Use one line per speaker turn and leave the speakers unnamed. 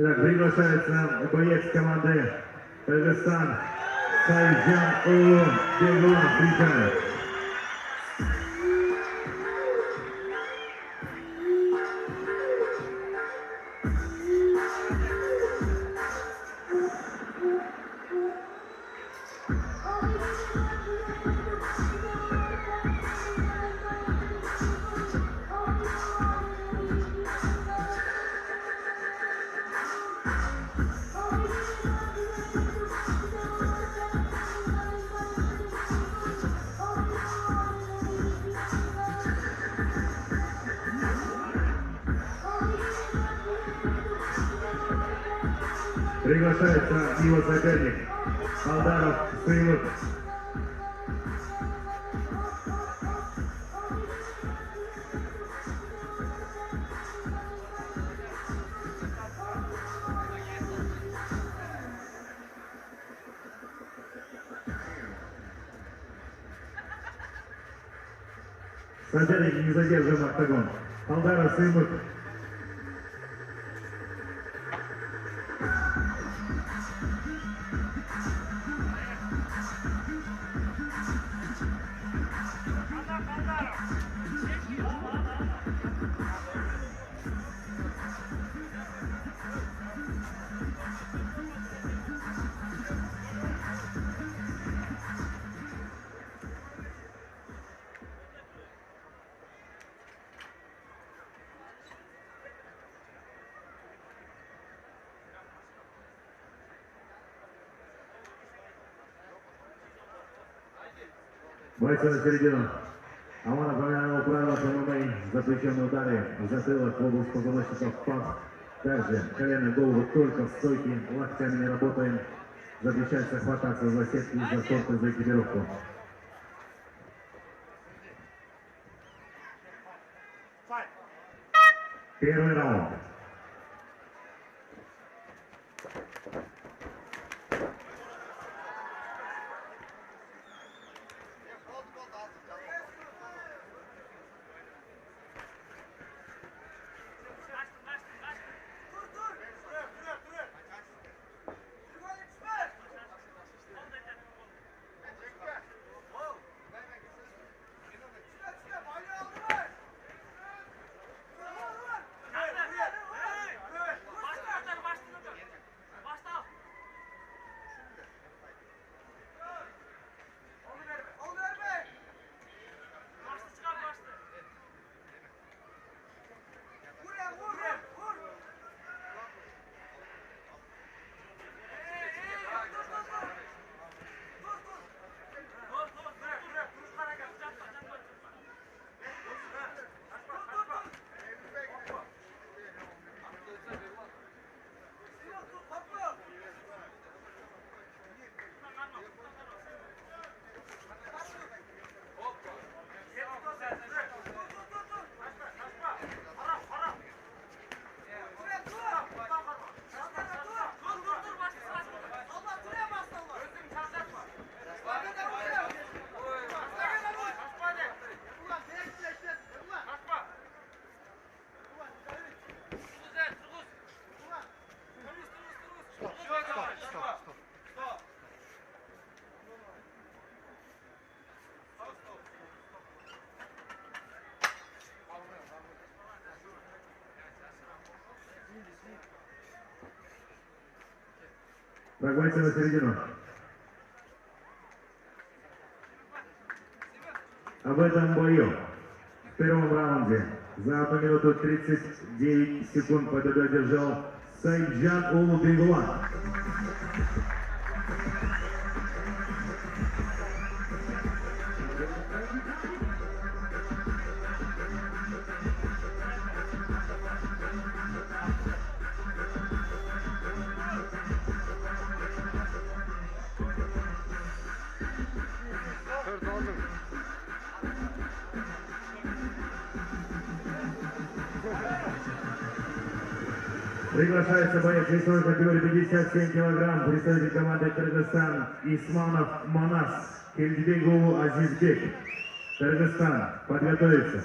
Приглашается боец команды Кыргызстан Сайжан Бегулан. Встречает. Приглашается его соперник Алдаров Сыйлык. Соперники не задерживаем октагон. Алдаров Сыйлык. Бойцы на середину. Омар напоминал правила ПММА, запрещенные удары в затылок в область позвоночника в пах. Также колено голову только в стойке, локтями не работаем. Запрещается хвататься за сетки, за шорты, за экипировку. Первый раунд. Прогонится на середину. Об этом бою в первом раунде за 1 минуту 39 секунд победу одержал Сайжан Бегулан. Приглашается боец весовой категории 57 килограмм, представитель команды Кыргызстан Исманов Манас Кельдибегулу Азизбек. Кыргызстан, подготовиться.